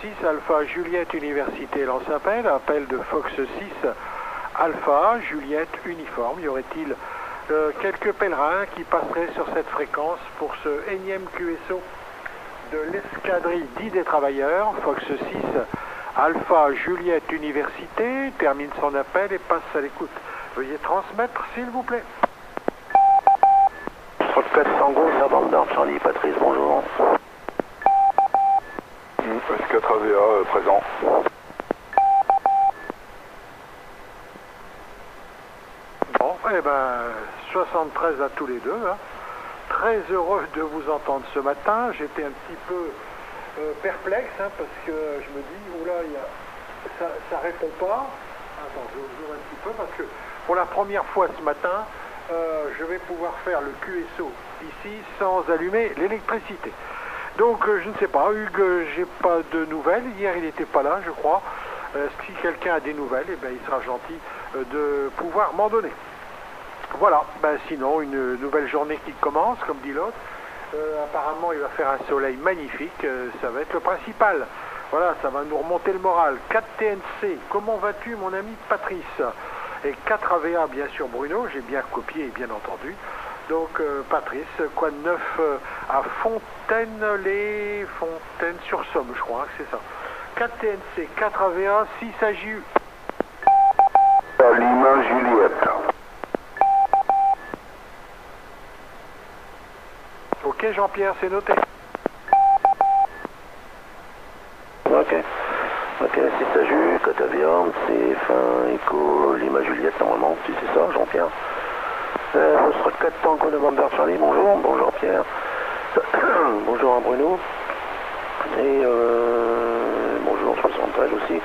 6 Alpha Juliette Université lance appel de Fox 6 Alpha Juliette Uniforme. Y aurait-il quelques pèlerins qui passeraient sur cette fréquence pour ce énième QSO de l'escadrille 10 des travailleurs? Fox 6 Alpha Juliette Université termine son appel et passe à l'écoute. Veuillez transmettre s'il vous plaît. 34 Tango, Novembre, Charlie, Patrice, bonjour. S4 AVA présent. Bon, eh ben, 73 à tous les deux. Hein. Très heureux de vous entendre ce matin. J'étais un petit peu perplexe hein, parce que je me dis, oula, ça répond pas. Attends, je vous un petit peu parce que pour la première fois ce matin, je vais pouvoir faire le QSO ici sans allumer l'électricité. Donc je ne sais pas, Hugues, j'ai pas de nouvelles. Hier il n'était pas là, je crois. Si quelqu'un a des nouvelles, eh ben, il sera gentil de pouvoir m'en donner. Voilà, ben, sinon une nouvelle journée qui commence, comme dit l'autre. Apparemment il va faire un soleil magnifique, ça va être le principal. Voilà, ça va nous remonter le moral. 4 TNC, comment vas-tu mon ami Patrice? Et 4 AVA bien sûr Bruno, j'ai bien copié et bien entendu. Donc Patrice, quoi de neuf à Fontaine-sur-Somme, je crois que c'est ça. 4 TNC, 4 AVA, 6 AJU. Lima Juliette. Ok Jean-Pierre, c'est noté. Ok, 6 AJU, 4 AVA, c'est fin Echo, Lima Juliette normalement, si c'est ça Jean-Pierre. Ce sera 4 Tango November Charlie, bonjour, bonjour Pierre. Bonjour à Bruno. Et bonjour 73 aussi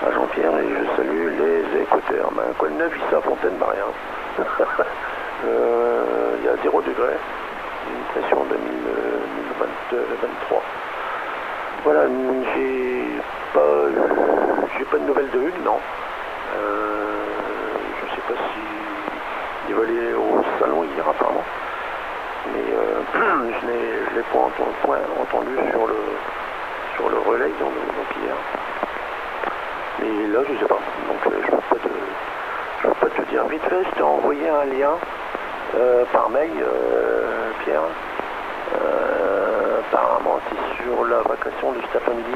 à Jean-Pierre et je salue les écouteurs. Ben, quoi de neuf ici à Fontaine-Maria. Il y a 0 degré, une pression de 1023. Voilà, j'ai pas de nouvelles de Hugues, non. Je sais pas si il va aller au salon hier apparemment. Mais je l'ai pas entendu sur le relais donc hier. Mais là je sais pas. Donc je peux pas te dire. Vite fait, je t'ai envoyé un lien par mail, Pierre. Apparemment c'est sur la vacation de cet après-midi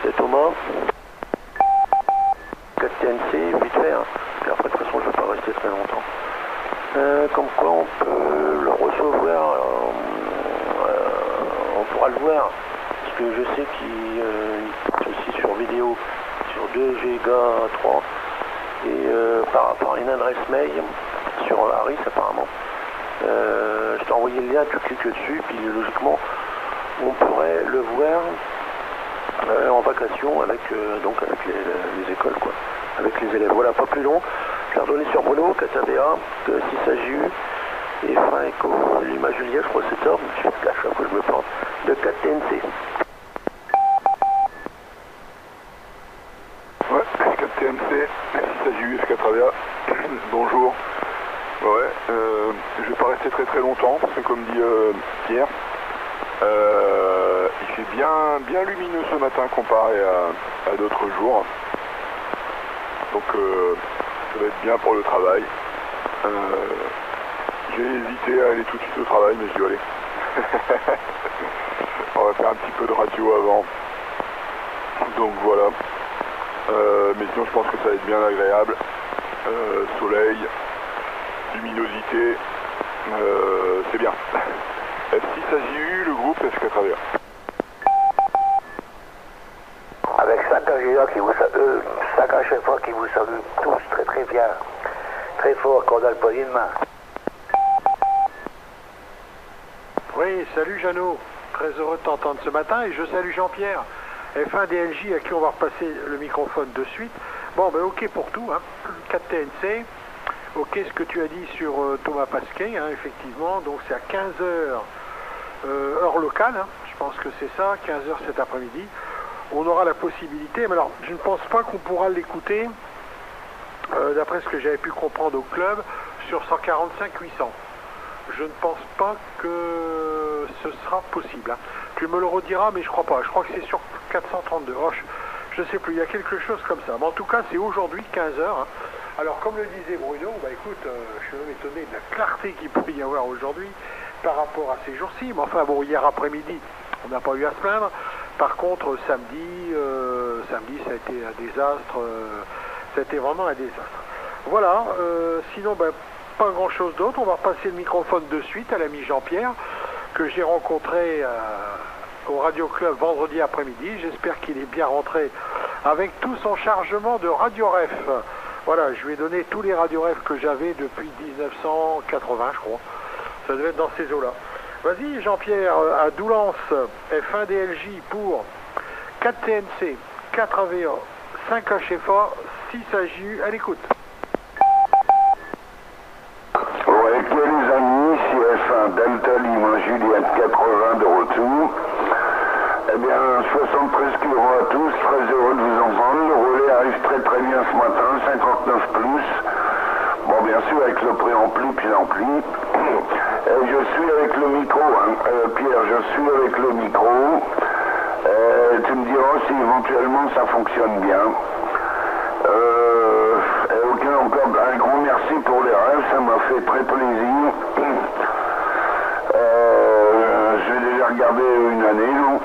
de Thomas. 4 TNC, vite fait, hein. Puis après de toute façon je ne vais pas rester très longtemps. Comme quoi on peut le recevoir, on pourra le voir, parce que je sais qu'il est aussi sur vidéo, sur 2 Giga 3, et par une adresse mail, sur Harris apparemment. Je t'ai envoyé le lien, tu cliques dessus, puis logiquement on pourrait le voir en vacation avec, avec les écoles, quoi, avec les élèves. Voilà, pas plus long. Je l'ai redonné sur Bruno, 4 AVA, 6 AJU, et fin Echo, Lima Juliette, je crois que c'est ça, à chaque fois je me plante, de 4 TNC. Ouais, 4 TNC, 6 AJU, 4 AVA, bonjour. Ouais, je vais pas rester très longtemps, parce que comme dit Pierre, il fait bien lumineux ce matin comparé à d'autres jours. Donc ça va être bien pour le travail. J'ai hésité à aller tout de suite au travail, mais je dis allez. On va faire un petit peu de radio avant. Donc voilà. Mais sinon je pense que ça va être bien agréable. Soleil, luminosité, c'est bien. F6 AJU, le groupe S4 AVA. Avec 5 AGA qui vous salue, 5 à chaque fois qui vous salue tous très bien, très fort, Cordal Pauline main. Oui, salut Jeannot, très heureux de t'entendre ce matin et je salue Jean-Pierre, F1 DLJ à qui on va repasser le microphone de suite. Bon, ben ok pour tout, hein. 4 TNC, ok ce que tu as dit sur Thomas Pasquet, hein, effectivement, donc c'est à 15h, heure locale, hein. Je pense que c'est ça, 15h cet après-midi. On aura la possibilité, mais alors je ne pense pas qu'on pourra l'écouter, d'après ce que j'avais pu comprendre au club, sur 145-800. Je ne pense pas que ce sera possible. Hein. Tu me le rediras, mais je crois pas. Je crois que c'est sur 432. Oh, je sais plus, il y a quelque chose comme ça. Mais en tout cas, c'est aujourd'hui 15 heures. Hein. Alors, comme le disait Bruno, bah écoute, je suis même étonné de la clarté qu'il peut y avoir aujourd'hui par rapport à ces jours-ci. Mais enfin, bon, hier après-midi, on n'a pas eu à se plaindre. Par contre, samedi, ça a été un désastre. Ça a été vraiment un désastre. Voilà, sinon, ben, pas grand-chose d'autre. On va repasser le microphone de suite à l'ami Jean-Pierre, que j'ai rencontré au Radio Club vendredi après-midi. J'espère qu'il est bien rentré avec tout son chargement de Radio Ref. Voilà, je lui ai donné tous les Radio Ref que j'avais depuis 1980, je crois. Ça devait être dans ces eaux-là. Vas-y, Jean-Pierre, à Doulance, F1 DLJ pour 4 TNC, 4 AVA, 5 HFA, 6 AJU. À l'écoute. Ouais, les amis, ici F1 Delta Lima Juliette 80 de retour. Eh bien, 73 kg à tous, très heureux de vous entendre. Le relais arrive très bien ce matin, 59 plus. Bon, bien sûr, avec le préampli puis l'ampli. Et je suis avec le micro, hein. Pierre, je suis avec le micro. Tu me diras si éventuellement ça fonctionne bien. Encore un grand merci pour les rêves, ça m'a fait très plaisir. J'ai déjà regardé une année, non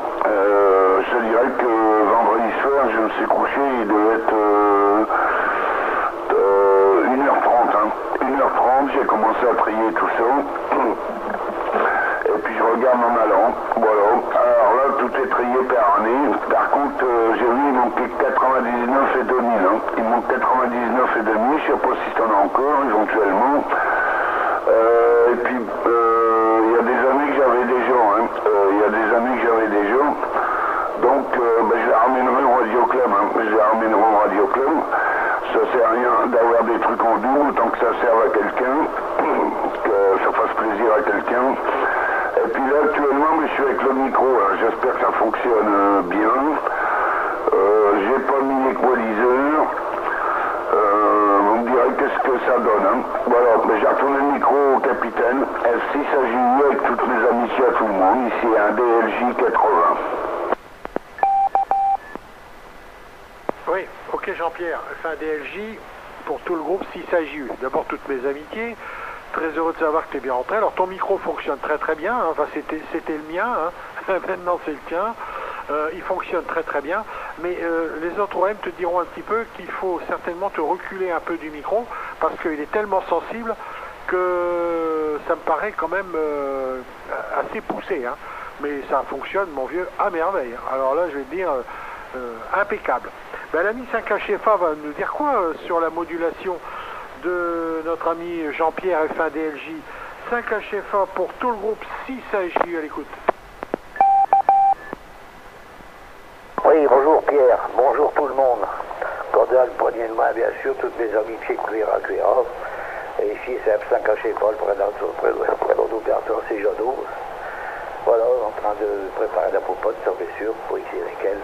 je dirais que vendredi soir, je me suis couché, il devait être 1h30. Hein. 1h30, j'ai commencé à trier tout ça. Et puis je regarde en allant. Voilà. Alors là, tout est trié par année. Par contre, j'ai vu, il manquait 99 et 2000. Hein. Il manque 99 et 2000. Je sais pas si t'en as encore, éventuellement. Et puis, il y a des années que j'avais des gens. Hein. Il y a des années que j'avais des gens. Donc, je les ramènerai au Radio Club. Hein. Je les ramènerai au Radio Club. Ça sert à rien d'avoir des trucs en double, tant que ça serve à quelqu'un, que ça fasse plaisir à quelqu'un. Et puis là, actuellement, je suis avec le micro. J'espère que ça fonctionne bien. J'ai pas mis l'équaliseur. Vous me direz qu'est-ce que ça donne. Hein. Voilà, j'ai retourné le micro au capitaine. F6 AJU avec toutes mes amitiés à tout le monde. Ici, un DLJ 80. Oui, ok Jean-Pierre, F1 DLJ pour tout le groupe 6 AJU. D'abord toutes mes amitiés, très heureux de savoir que tu es bien rentré. Alors ton micro fonctionne très bien, hein. Enfin c'était le mien, hein. Maintenant c'est le tien. Il fonctionne très bien, mais les autres OM te diront un petit peu qu'il faut certainement te reculer un peu du micro parce qu'il est tellement sensible que ça me paraît quand même assez poussé, hein. Mais ça fonctionne, mon vieux, à merveille. Alors là je vais te dire impeccable. Ben, l'ami 5HFA va nous dire quoi sur la modulation de notre ami Jean-Pierre F1 DLJ. 5HFA pour tout le groupe 6 AJU, à l'écoute. Oui, bonjour Pierre, bonjour tout le monde. Cordial poignée de main, bien sûr, toutes mes amitiés cuir à cuir. Et ici c'est F5HFA, le prénom d'opérateur c'est Jadot. Voilà, en train de préparer la popote, ça fait sûr, pour X et elle.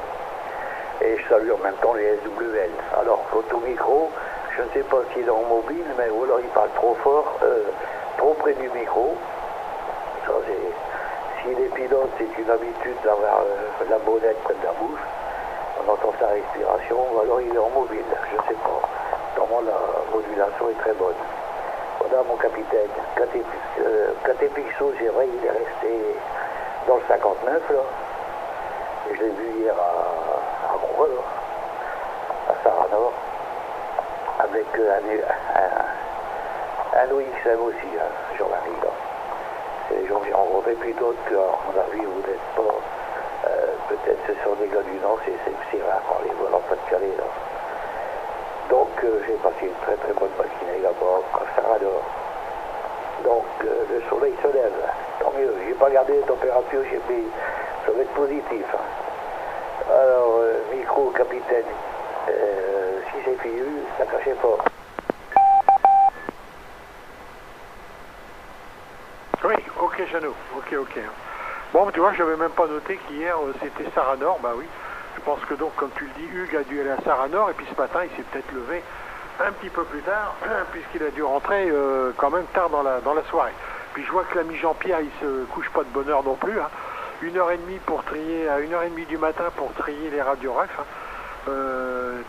Et je salue en même temps les SWL. Alors, photo-micro, je ne sais pas s'il est en mobile, mais ou alors il parle trop fort, trop près du micro. Ça, s'il est pilote, c'est une habitude d'avoir la bonnette près de la bouche. On entend sa respiration, ou alors il est en mobile, je ne sais pas. Normalement, la modulation est très bonne. Voilà mon capitaine. KT Pixo, c'est vrai, il est resté dans le 59, là. Et je l'ai vu hier à Gros, à Saranor, avec un OXM aussi, Jean-Marie, là. C'est les gens que j'ai rencontrés, puis d'autres que, à mon avis, vous n'êtes pas, peut-être ce sont des gars du Nord, c'est rare, les volants pas de Calais, là. Donc, j'ai passé une très bonne matinée là-bas, à Saranor. Donc, le soleil se lève, tant mieux. J'ai pas gardé la température, ça va être positif. Hein. Alors, micro, capitaine, si c'est FIU, ça cachait pas. Oui, ok Jeannot, ok. Bon, tu vois, je n'avais même pas noté qu'hier c'était Saranor, bah oui. Je pense que donc, comme tu le dis, Hugues a dû aller à Saranor, et puis ce matin, il s'est peut-être levé un petit peu plus tard, puisqu'il a dû rentrer quand même tard dans la soirée. Puis je vois que l'ami Jean-Pierre, il se couche pas de bonne heure non plus, hein, 1h30 pour trier, à 1h30 du matin pour trier les radios ref, hein,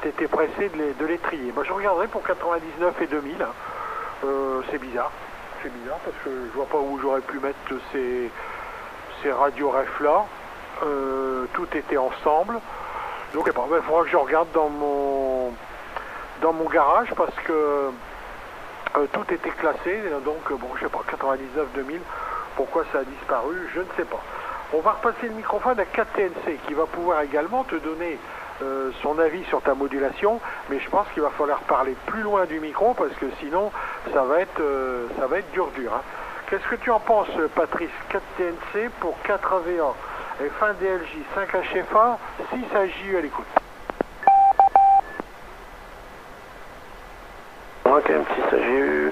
t'étais pressé de les trier. Moi je regarderai pour 99 et 2000, hein. C'est bizarre parce que je vois pas où j'aurais pu mettre ces radios ref là, tout était ensemble, donc il faudra que je regarde dans mon garage parce que tout était classé, donc bon je sais pas, 99 2000, pourquoi ça a disparu, je ne sais pas. On va repasser le microphone à 4TNC qui va pouvoir également te donner son avis sur ta modulation, mais je pense qu'il va falloir parler plus loin du micro parce que sinon ça va être dur hein. Qu'est-ce que tu en penses, Patrice? 4TNC pour 4 AVA, F1 DLJ, 5 HFA, 6 AJU à l'écoute. Moi quand même 6 AJU,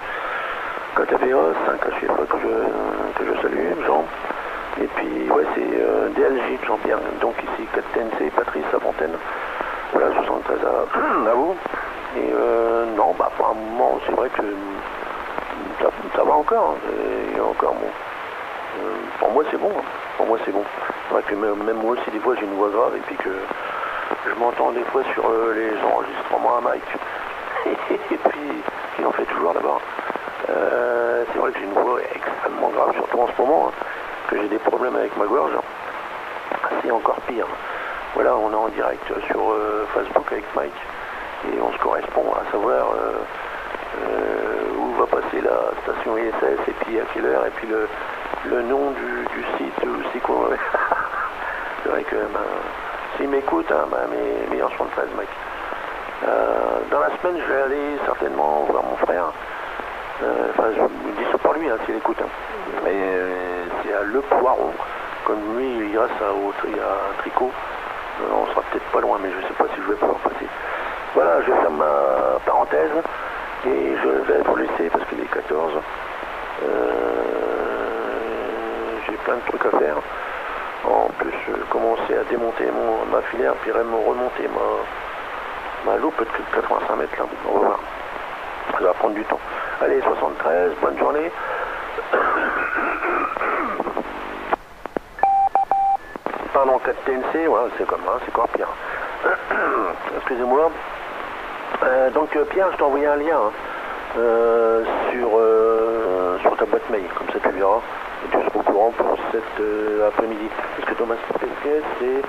4 AVA, 5 HFA que je salue, Jean. Et puis ouais c'est DLJ Jean-Pierre, donc ici 4TNC, Patrice à Fontaine. Voilà, 73 à vous. Et non, bah pour un moment c'est vrai que ça va encore, hein. Il y a encore bon. Pour moi c'est bon, hein. Pour moi c'est bon. C'est vrai que même moi aussi des fois j'ai une voix grave et puis que je m'entends des fois sur les enregistrements à Mike. Et puis il en fait toujours d'abord. C'est vrai que j'ai une voix extrêmement grave, surtout en ce moment, hein, que j'ai des problèmes avec ma gorge. C'est encore pire. Voilà, on est en direct sur Facebook avec Mike et on se correspond à savoir où va passer la station ISS et puis à quelle heure et puis le nom du site aussi qu'on avait. C'est vrai que s'il m'écoute, hein, mes meilleurs 73 Mike. Dans la semaine je vais aller certainement voir mon frère. Enfin je dis ça pour lui hein, s'il écoute. Hein. Mais c'est à Le Poiron. Comme lui, grâce à un tricot, on sera peut-être pas loin, mais je sais pas si je vais pouvoir passer. Voilà, je ferme ma parenthèse et je vais vous laisser parce qu'il est 14. J'ai plein de trucs à faire. En plus, commencer à démonter ma filière, puis remonter ma loupe de 85 mètres là. On va voir. Ça va prendre du temps. Allez, 73, bonne journée. Pardon, 4TNC, voilà, c'est comme ça, c'est encore pire. Excusez-moi. Donc Pierre, je t'ai envoyé un lien hein, sur ta boîte mail, comme ça tu verras. Et tu seras au courant pour cet après-midi. Parce que Thomas Pesquet, c'est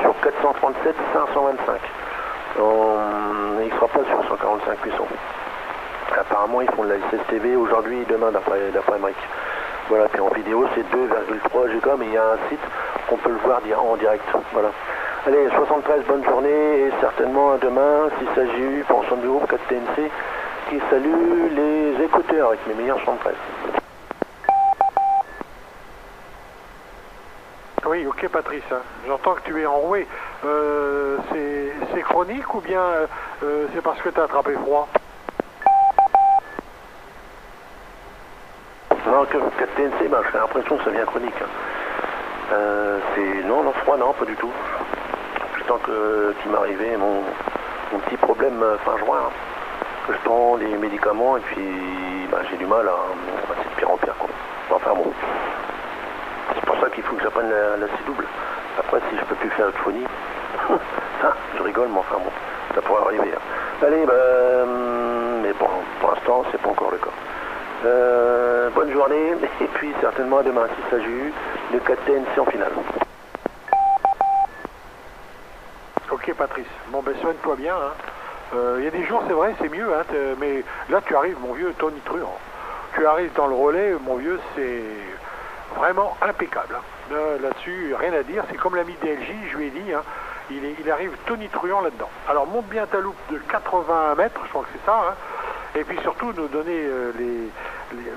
sur 437 525. Il ne sera pas sur 145 puissants. Apparemment, ils font de la SSTV aujourd'hui et demain, d'après Mike. Voilà, puis en vidéo, c'est 2,3 Go, mais il y a un site qu'on peut le voir en direct. Voilà. Allez, 73, bonne journée, et certainement à demain, 6 AJU pour l'ensemble du groupe 4TNC, qui salue les écouteurs avec mes meilleurs 73. Oui, ok Patrice, hein. J'entends que tu es enroué. C'est chronique ou bien c'est parce que tu as attrapé froid? Non, que 4TNC, ben, j'ai l'impression que ça vient chronique. Hein. Non, froid, non, pas du tout. Tant qu'il m'est arrivé mon petit problème fin juin, hein, que je prends les médicaments et puis ben, j'ai du mal c'est de pire en pire, quoi. Enfin bon. C'est pour ça qu'il faut que j'apprenne la C-double. Après, si je peux plus faire de phonie, je rigole, mais enfin bon, ça pourrait arriver. Hein. Allez, mais bon, pour l'instant, c'est pas encore le cas. Bonne journée, et puis certainement à demain, si ça j'ai eu le 4TNC en finale. Ok Patrice, bon ben soigne-toi bien. Il y a des jours, c'est vrai, c'est mieux, hein, mais là tu arrives, mon vieux Tony Truant. Tu arrives dans le relais, mon vieux, c'est vraiment impeccable. Hein. Là-dessus, rien à dire, c'est comme l'ami DLJ, je lui ai dit, hein, il arrive Tony Truant là-dedans. Alors monte bien ta loupe de 80 mètres, je crois que c'est ça, hein, et puis surtout nous donner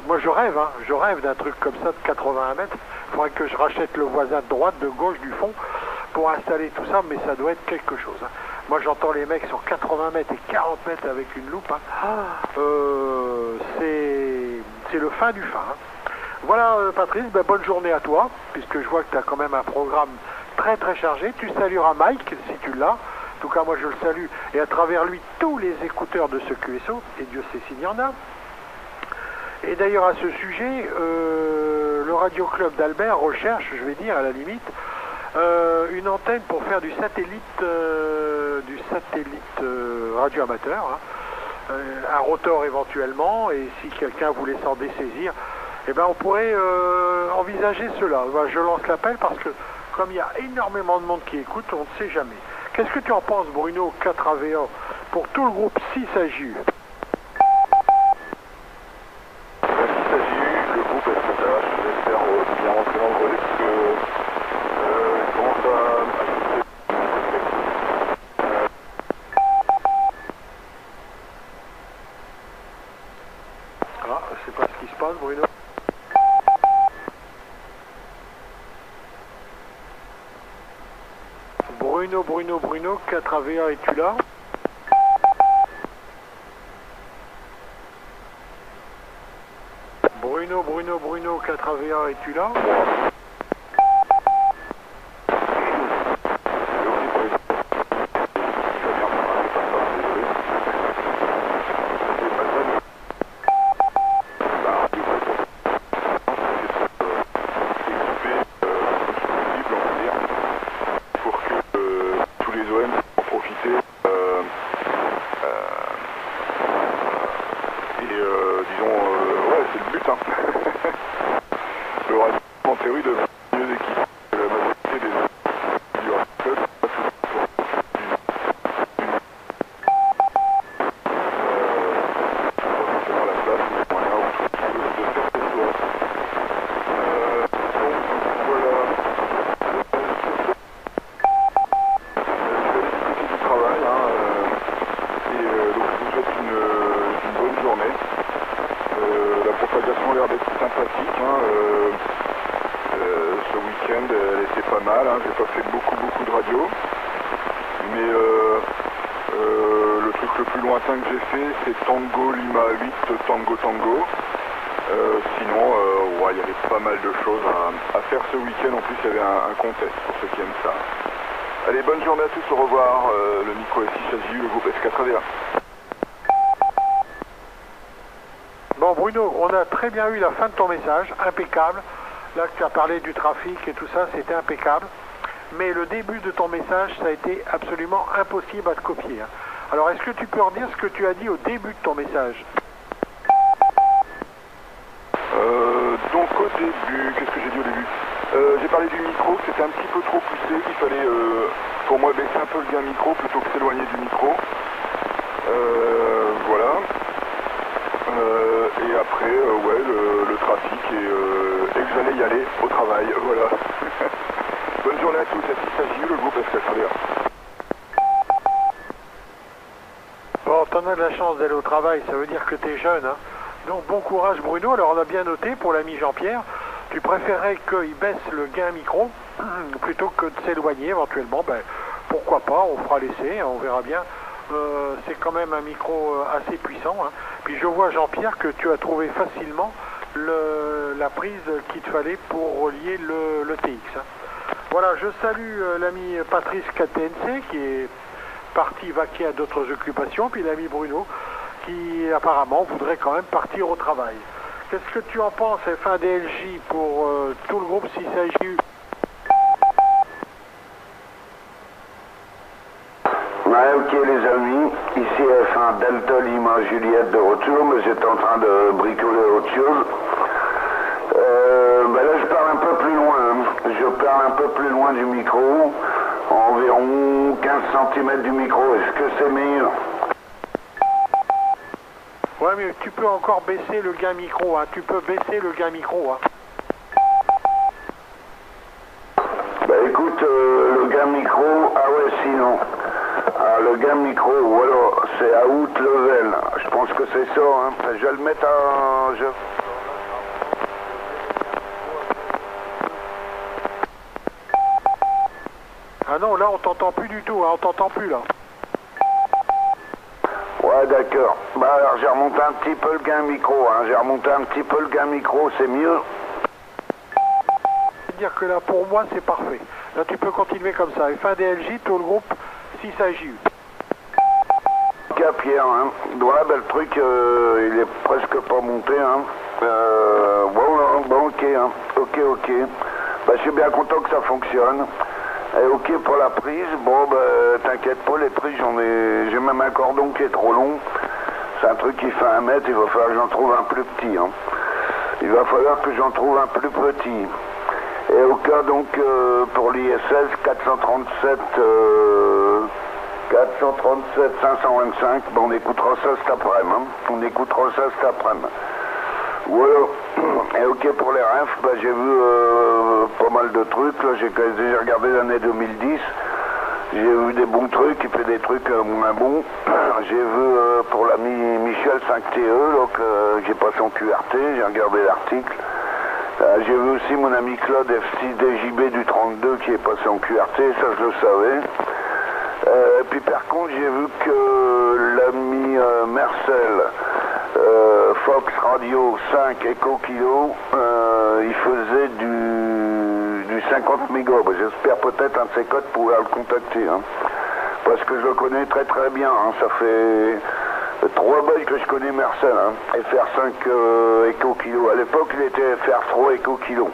moi je rêve d'un truc comme ça de 81 mètres. Il faudrait que je rachète le voisin de droite, de gauche, du fond pour installer tout ça, mais ça doit être quelque chose. Hein. Moi j'entends les mecs sur 80 mètres et 40 mètres avec une loupe. Hein. C'est le fin du fin. Hein. Voilà Patrice, ben, bonne journée à toi, puisque je vois que tu as quand même un programme très très chargé. Tu salueras Mike si tu l'as. En tout cas moi je le salue, et à travers lui tous les écouteurs de ce QSO, et Dieu sait s'il y en a. Et d'ailleurs à ce sujet, le Radio Club d'Albert recherche, je vais dire à la limite, une antenne pour faire du satellite radio amateur, hein. Un rotor éventuellement, et si quelqu'un voulait s'en dessaisir, eh ben on pourrait envisager cela. Ben, je lance l'appel parce que comme il y a énormément de monde qui écoute, on ne sait jamais. Qu'est-ce que tu en penses, Bruno, 4AVA, pour tout le groupe 6AJU? Le groupe SKTH, j'espère bien rentrer dans le relais parce que il commence Ah, je sais pas ce qui se passe, Bruno. Bruno, 4AVA, es-tu là? Bruno, 4AVA, es-tu là? Bon Bruno, on a très bien eu la fin de ton message, impeccable. Là tu as parlé du trafic et tout ça, c'était impeccable. Mais le début de ton message, ça a été absolument impossible à te copier. Hein. Alors est-ce que tu peux redire ce que tu as dit au début de ton message? Donc au début, qu'est-ce que j'ai dit au début? J'ai parlé du micro, que c'était un petit peu trop poussé, qu'il fallait pour moi baisser un peu le gain micro plutôt que s'éloigner du micro. Voilà. Et après, ouais, le trafic et que j'allais y aller au travail, voilà. Bonne journée à tous, à 6AJU, le groupe SKTH. Bon, t'en as de la chance d'aller au travail, ça veut dire que t'es jeune, hein. Donc bon courage Bruno, alors on a bien noté pour l'ami Jean-Pierre, tu préférais qu'il baisse le gain micro plutôt que de s'éloigner éventuellement, ben pourquoi pas, on fera l'essai, on verra bien. C'est quand même un micro assez puissant, hein. Puis je vois Jean-Pierre que tu as trouvé facilement la prise qu'il te fallait pour relier le TX, hein. Voilà, je salue l'ami Patrice KTNC qui est parti vaquer à d'autres occupations, puis l'ami Bruno qui apparemment voudrait quand même partir au travail. Qu'est-ce que tu en penses, F1DLJ, pour tout le groupe 6AJU? Ouais, ok les amis, ici F1 Delta Lima Juliette de retour, mais j'étais en train de bricoler autre chose. Ben là je parle un peu plus loin, hein. Je parle un peu plus loin du micro, environ 15 cm du micro, est-ce que c'est meilleur? Ouais, mais tu peux encore baisser le gain micro, hein. Tu peux baisser le gain micro, hein. Bah écoute, le gain micro, ah ouais sinon. Ah, le gain micro, voilà, c'est à out level. Je pense que c'est ça, hein. Je vais le mettre à... Ah non, là on t'entend plus du tout, hein. On t'entend plus là. Ouais, d'accord. Bah alors j'ai remonté un petit peu le gain micro, hein. J'ai remonté un petit peu le gain micro, c'est mieux. C'est-à-dire que là, pour moi, c'est parfait. Là, tu peux continuer comme ça. F1DLJ, tout le groupe 6AJU. Ok, Pierre, hein. Ouais, ben le truc, il est presque pas monté, hein. Bon, ok. hein. Ok. Bah, je suis bien content que ça fonctionne. Et ok pour la prise. Bon, bah, t'inquiète pas, les prises, j'ai même un cordon qui est trop long. C'est un truc qui fait 1 mètre, il va falloir que j'en trouve un plus petit, hein. Il va falloir que j'en trouve un plus petit. Et au cas donc pour l'ISS 437 525, ben on écoutera ça cet après-midi. Voilà. Et ok pour les refs, ben j'ai vu pas mal de trucs. Là, j'ai déjà regardé l'année 2010. J'ai vu des bons trucs, il fait des trucs moins bons. J'ai vu pour l'ami Michel 5TE, donc j'ai passé en QRT, j'ai regardé l'article. J'ai vu aussi mon ami Claude F6DJB du 32 qui est passé en QRT, ça je le savais. Et puis par contre j'ai vu que l'ami Mercel, Fox Radio 5 Echo Kilo, il faisait du 50 mégas. Ben, j'espère peut-être un de ces codes pouvoir le contacter, hein. Parce que je le connais très bien, hein. Ça fait 3 balles que je connais Mercel, hein. FR5 Echo Kilo. À l'époque il était FR3 Echo Kilo.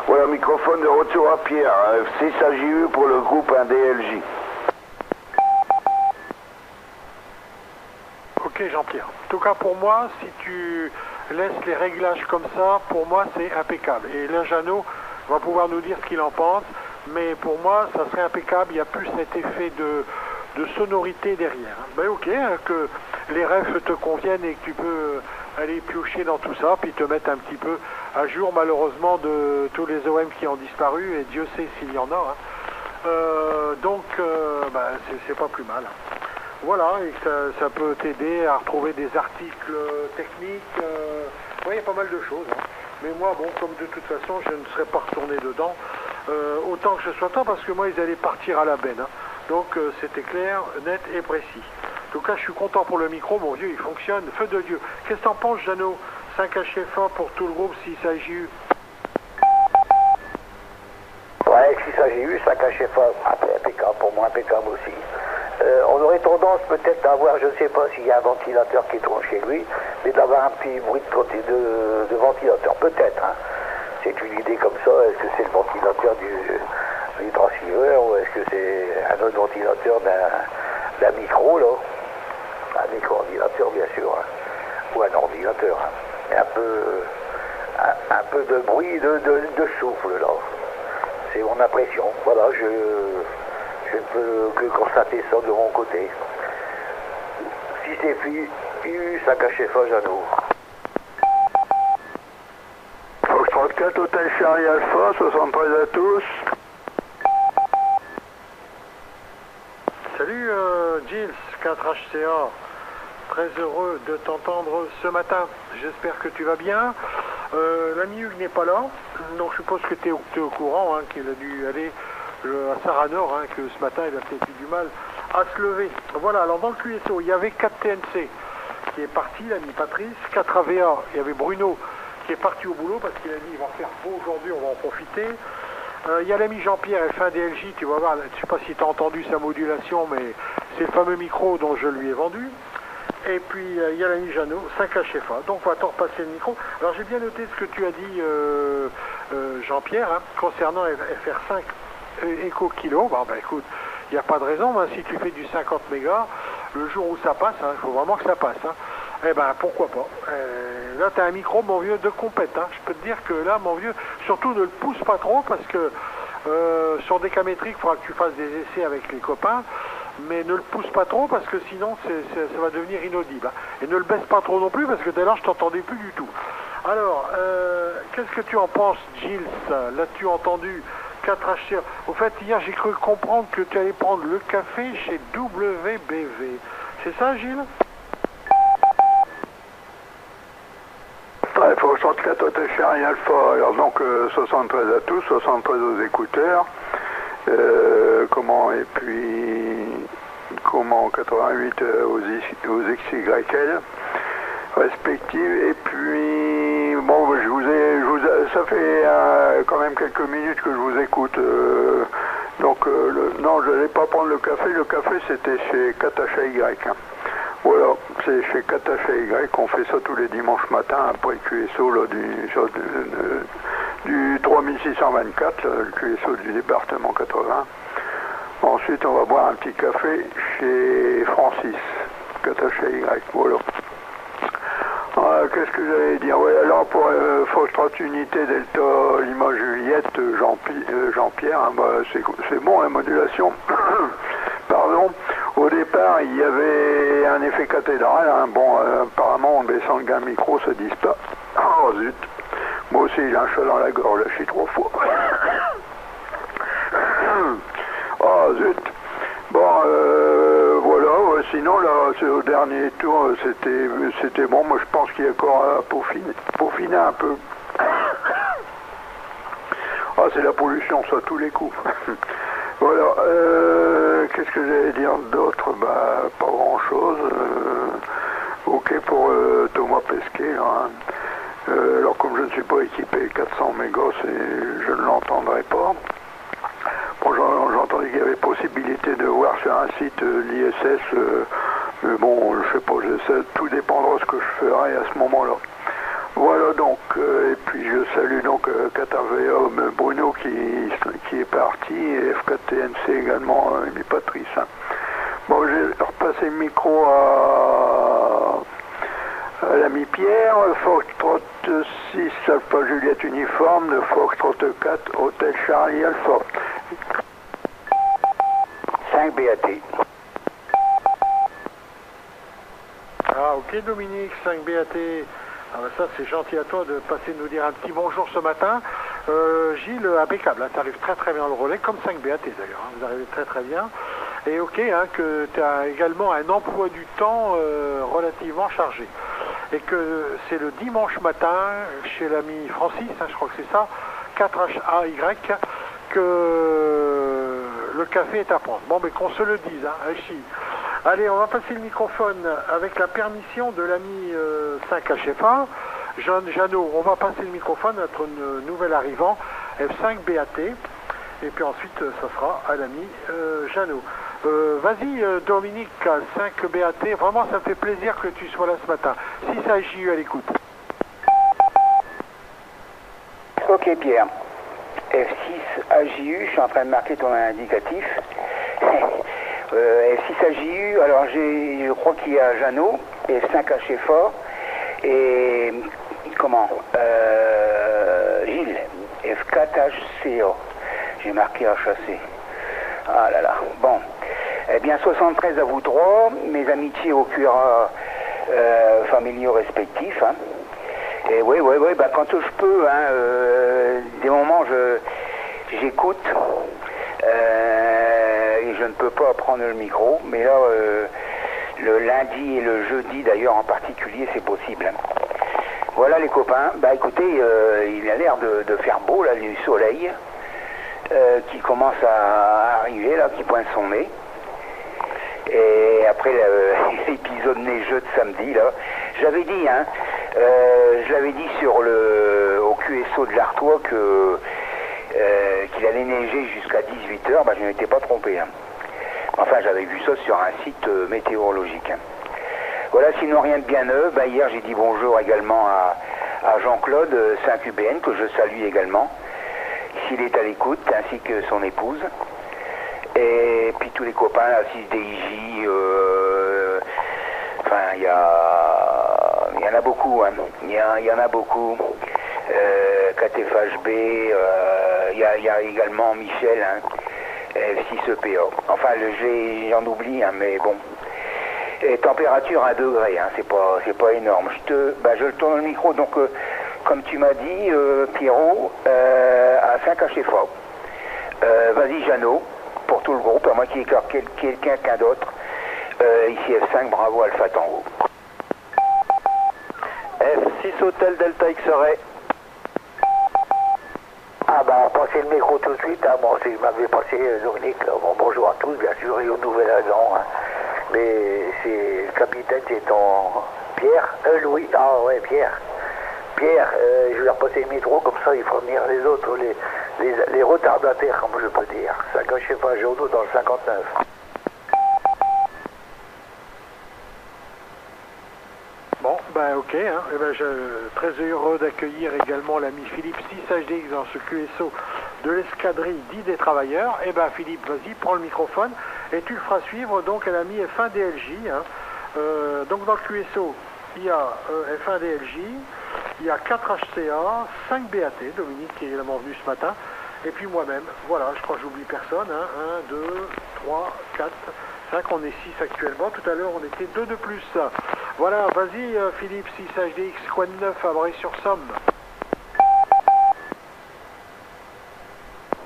Voilà, microphone de retour à Pierre, 6 AJU pour le groupe DLJ. Ok Jean-Pierre. En tout cas pour moi, si tu laisses les réglages comme ça, pour moi c'est impeccable. Et Lingano va pouvoir nous dire ce qu'il en pense, mais pour moi ça serait impeccable, il n'y a plus cet effet de sonorité derrière. Ben ok, hein, que les refs te conviennent et que tu peux aller piocher dans tout ça, puis te mettre un petit peu à jour malheureusement de tous les OM qui ont disparu, et Dieu sait s'il y en a. Hein. Donc ben, c'est pas plus mal. Voilà, et ça peut t'aider à retrouver des articles techniques. Oui, il y a pas mal de choses. Hein. Mais moi, bon, comme de toute façon, je ne serais pas retourné dedans, autant que ce soit temps, parce que moi, ils allaient partir à la benne. Hein. Donc, c'était clair, net et précis. En tout cas, je suis content pour le micro, mon vieux, il fonctionne. Feu de Dieu. Qu'est-ce que t'en penses, Jeannot? 5 HFA pour tout le groupe, 6 AJU. Ouais, 6 AJU, 5 HFA, impeccable, pour moi, impeccable aussi. On aurait tendance peut-être à avoir, je ne sais pas s'il y a un ventilateur qui tourne chez lui, mais d'avoir un petit bruit de ventilateur, peut-être. Hein. C'est une idée comme ça, est-ce que c'est le ventilateur du transceiver ou est-ce que c'est un autre ventilateur d'un micro, là? Un micro-ordinateur, bien sûr, hein. Ou un ordinateur. Hein. Et un peu de bruit, de souffle, là. C'est mon impression. Voilà, je ne peux que constater ça de mon côté. Si c'est fui, ça cachait pas Jeannot. Fox 34, Hôtel Charlie Alpha, 73 à tous. Salut Gilles, 4HCA. Très heureux de t'entendre ce matin. J'espère que tu vas bien. L'ami Hugues n'est pas là, donc je suppose que tu es au courant, hein, qu'il a dû aller à Saranor, hein, que ce matin il a peut-être eu du mal à se lever. Voilà, alors dans le QSO, il y avait 4 TNC qui est parti, l'ami Patrice, 4 AVA, il y avait Bruno qui est parti au boulot parce qu'il a dit il va faire beau aujourd'hui, on va en profiter. Il y a l'ami Jean-Pierre F1 DLJ, tu vas voir, je ne sais pas si tu as entendu sa modulation, mais c'est le fameux micro dont je lui ai vendu. Et puis il y a l'ami Jeannot, 5 HFA. Donc on va t'en repasser le micro. Alors j'ai bien noté ce que tu as dit, Jean-Pierre, hein, concernant FR5 Echo Kilo. Bon, ben écoute, il n'y a pas de raison, hein, si tu fais du 50 mégas, le jour où ça passe, il faut vraiment que ça passe. Hein. Eh ben pourquoi pas. Là tu as un micro, mon vieux, de compète. Hein. Je peux te dire que là, mon vieux, surtout ne le pousse pas trop parce que sur des cas métriques, il faudra que tu fasses des essais avec les copains. Mais ne le pousse pas trop parce que sinon ça va devenir inaudible. Hein. Et ne le baisse pas trop non plus parce que dès là je t'entendais plus du tout. Alors, qu'est-ce que tu en penses, Gilles? L'as-tu entendu? 4H. Au fait, hier j'ai cru comprendre que tu allais prendre le café chez WBV. C'est ça, Gilles? Il faut 64 Hôtel Charlie Alpha. Alors donc 73 à tous, 73 aux écouteurs. Et puis 88 aux XYL respectives. Et puis bon, ça fait quand même quelques minutes que je vous écoute. Non, je n'allais pas prendre le café. Le café c'était chez 4HY. Hein. Voilà, c'est chez 4HY. On fait ça tous les dimanches matins après le QSO là, du 3624, le QSO du département 80. Ensuite, on va boire un petit café chez Francis, attaché Y. Voilà. Qu'est-ce que j'allais dire? Ouais, alors pour Foxtrot Unité Delta Lima Juliette Jean-Pierre, hein, bah, c'est bon la modulation. Pardon. Au départ, il y avait un effet cathédrale. Hein. Bon, apparemment, en baissant le gain micro, ça dit pas. Oh zut. Moi aussi, j'ai un chat dans la gorge, je suis 3 fois. Oh zut. Bon, voilà. Sinon, là, au dernier tour, c'était bon. Moi, je pense qu'il y a encore à peaufiner un peu. Ah, c'est la pollution, ça, tous les coups. Voilà. Qu'est-ce que j'allais dire d'autre? Bah, pas grand-chose. Ok pour Thomas Pesquet, là. Hein. Alors, comme je ne suis pas équipé 400 mégas, je ne l'entendrai pas. Bon, j'ai entendu qu'il y avait possibilité de voir sur un site l'ISS, mais bon, je sais pas, tout dépendra de ce que je ferai à ce moment-là. Voilà donc, et puis je salue donc Qatar-VA Bruno qui est parti, et FKTNC également, et Patrice. Hein. Bon, j'ai repassé le micro à l'ami Pierre, Foxtrot 6 Alpha Juliette Uniforme, de Foxtrot 4 Hôtel Charlie Alpha. 5 BAT. Ah ok Dominique, 5 BAT. Ah ben ça c'est gentil à toi de passer nous dire un petit bonjour ce matin. Gilles, impeccable, hein, tu arrives très très bien dans le relais, comme 5 BAT d'ailleurs, hein, vous arrivez très très bien. Et ok, hein, que tu as également un emploi du temps relativement chargé. Et que c'est le dimanche matin, chez l'ami Francis, hein, je crois que c'est ça, 4HAY, que le café est à prendre. Bon, mais qu'on se le dise, hein, Achi. Allez, on va passer le microphone avec la permission de l'ami 5HFA, Jeannot. On va passer le microphone à notre nouvel arrivant, F5 BAT. Et puis ensuite, ça sera à l'ami Jeannot. Vas-y, Dominique, 5 BAT. Vraiment, ça me fait plaisir que tu sois là ce matin. 6 AJU à l'écoute. Ok, Pierre. F6 AJU, je suis en train de marquer ton indicatif. F6 AJU, alors je crois qu'il y a Jeannot, F5 HFA, et comment Gilles, F4 HCA. J'ai marqué HAC. Ah là là, bon. Eh bien, 73 à vous trois, mes amitiés au QRA familiaux respectifs. Hein. Et oui, bah, quand je peux, hein, des moments, j'écoute, et je ne peux pas prendre le micro, mais là, le lundi et le jeudi d'ailleurs en particulier, c'est possible. Voilà les copains, bah écoutez, il a l'air de faire beau, là, du soleil, qui commence à arriver, là, qui pointe son nez. Et après l'épisode neigeux de samedi, là, j'avais dit, hein, je l'avais dit au QSO de l'Artois qu'il allait neiger jusqu'à 18h, bah, je ne m'étais pas trompé. Hein. Enfin, j'avais vu ça sur un site météorologique. Hein. Voilà, sinon rien de bien neuf. Bah, hier, j'ai dit bonjour également à Jean-Claude 5UBN, que je salue également, s'il est à l'écoute, ainsi que son épouse. Et puis tous les copains, la 6DIJ, enfin, il y en a beaucoup, hein. Il y en a beaucoup. KTFHB, il y a également Michel, hein, F6EPA. Enfin, j'en oublie, hein, mais bon. Et température 1 degré, hein, c'est pas énorme. Je tourne le micro, donc, comme tu m'as dit, Pierrot, à 5HFA. Vas-y, Jeannot, pour tout le groupe, à moins qu'il y ait quelqu'un d'autre. Ici F5, bravo Alpha Tango. F6 Hôtel Delta X-Ray. Ah bah, passez le micro tout de suite. Hein. Bon, si je m'avais passé Dominique, bon, bonjour à tous, bien sûr, et au nouvel agent. Hein. Mais c'est le capitaine, c'est ton Pierre, Louis, ah ouais, Pierre. Pierre, je vais leur passer le micro, comme ça, il faut venir les autres, les retardataires, comme je peux dire. 5 chef à Journaux dans le 59. Bon, ben ok, hein. Eh ben, très heureux d'accueillir également l'ami Philippe 6HDX dans ce QSO de l'escadrille dit des travailleurs. Eh ben Philippe, vas-y, prends le microphone et tu le feras suivre donc à l'ami F1 DLJ. Hein. Donc dans le QSO, il y a F1 DLJ, il y a 4 HCA, 5 BAT, Dominique qui est également venu ce matin, et puis moi-même. Voilà, je crois que j'oublie personne. Hein. 1, 2, 3, 4, 5, on est 6 actuellement. Tout à l'heure, on était 2 de plus. Voilà, vas-y Philippe 6HDX, quoi de neuf à Bray-sur-Somme?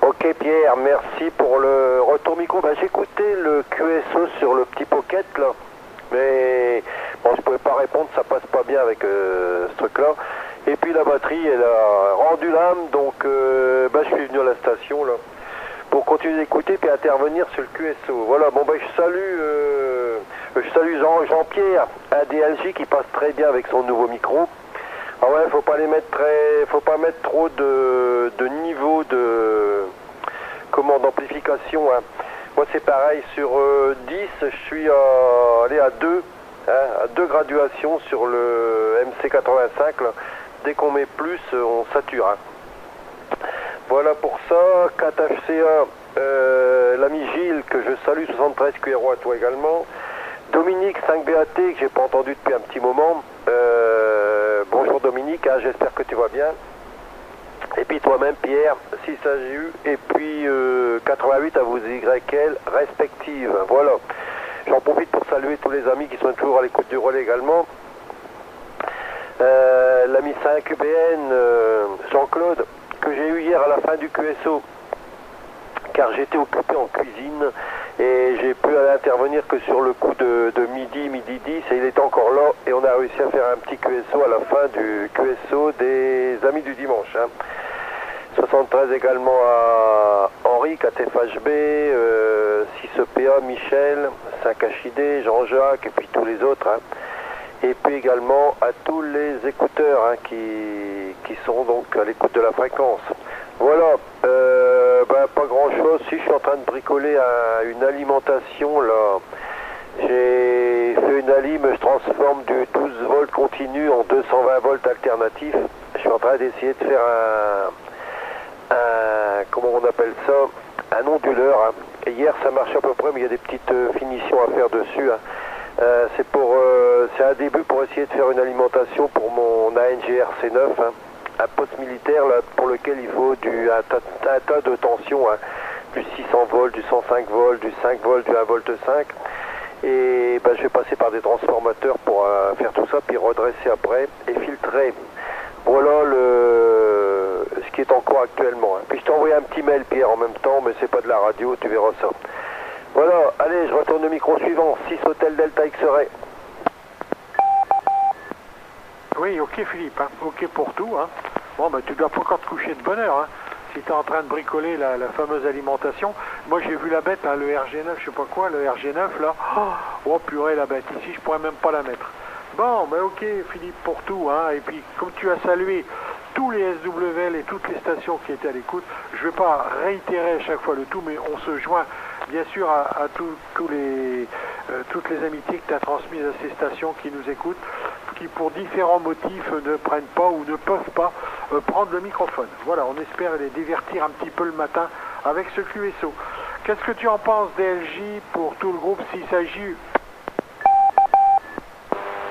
Ok Pierre, merci pour le retour micro. Bah, j'écoutais le QSO sur le petit pocket là, mais bon, je pouvais pas répondre, ça passe pas bien avec ce truc là. Et puis la batterie elle a rendu l'âme, donc bah, je suis venu à la station là pour continuer d'écouter puis intervenir sur le QSO. Voilà, bon bah je salue Jean-Pierre, un DLJ qui passe très bien avec son nouveau micro. Ah ouais, faut pas mettre trop de niveau d'amplification. Hein. Moi c'est pareil, sur 10, je suis allé à 2, hein, à 2 graduations sur le MC85. Là. Dès qu'on met plus, on sature. Hein. Voilà pour ça, 4HCA, l'ami Gilles, que je salue, 73 QRO à toi également. Dominique, 5BAT, que j'ai pas entendu depuis un petit moment. Bonjour Dominique, hein, j'espère que tu vas bien. Et puis toi-même Pierre, 6AGU, et puis 88 à vos YL respectives. Voilà. J'en profite pour saluer tous les amis qui sont toujours à l'écoute du relais également. L'ami 5UBN, Jean-Claude, que j'ai eu hier à la fin du QSO, car j'étais occupé en cuisine et j'ai pu aller intervenir que sur le coup de midi 10, et il est encore là et on a réussi à faire un petit QSO à la fin du QSO des amis du dimanche. Hein. 73 également à Henri, 4FHB, 6EPA, Michel, 5HID, Jean-Jacques et puis tous les autres. Hein. Et puis également à tous les écouteurs hein, qui sont donc à l'écoute de la fréquence. Voilà, pas grand chose. Si je suis en train de bricoler une alimentation là, j'ai fait une alim, je transforme du 12 volts continu en 220 volts alternatif. Je suis en train d'essayer de faire comment on appelle ça, un onduleur. Hein. Et hier ça marchait à peu près, mais il y a des petites finitions à faire dessus. Hein. C'est un début pour essayer de faire une alimentation pour mon ANG RC9, hein, un poste militaire là, pour lequel il faut un tas de tensions, hein, du 600 volts, du 105 volts, du 5 volts, du 1 volt 5. Et ben, je vais passer par des transformateurs pour faire tout ça, puis redresser après et filtrer. Voilà ce qui est en cours actuellement. Hein. Puis je t'ai envoyé un petit mail Pierre en même temps, mais c'est pas de la radio, tu verras ça. Voilà, allez, je retourne au micro suivant, 6 Hôtel Delta X-Ray. Oui, ok Philippe, hein. Ok pour tout. Hein. Bon, ben tu dois pas encore te coucher de bonne heure. Hein. Si tu es en train de bricoler la fameuse alimentation. Moi j'ai vu la bête, hein, le RG9, je sais pas quoi, le RG9 là. Oh purée la bête, ici je pourrais même pas la mettre. Bon, ben ok Philippe pour tout. Hein. Et puis comme tu as salué tous les SWL et toutes les stations qui étaient à l'écoute, je vais pas réitérer à chaque fois le tout, mais on se joint bien sûr à toutes les amitiés que tu as transmises à ces stations qui nous écoutent, qui pour différents motifs ne prennent pas ou ne peuvent pas prendre le microphone. Voilà, on espère les divertir un petit peu le matin avec ce QSO. Qu'est-ce que tu en penses DLJ pour tout le groupe 6AJU?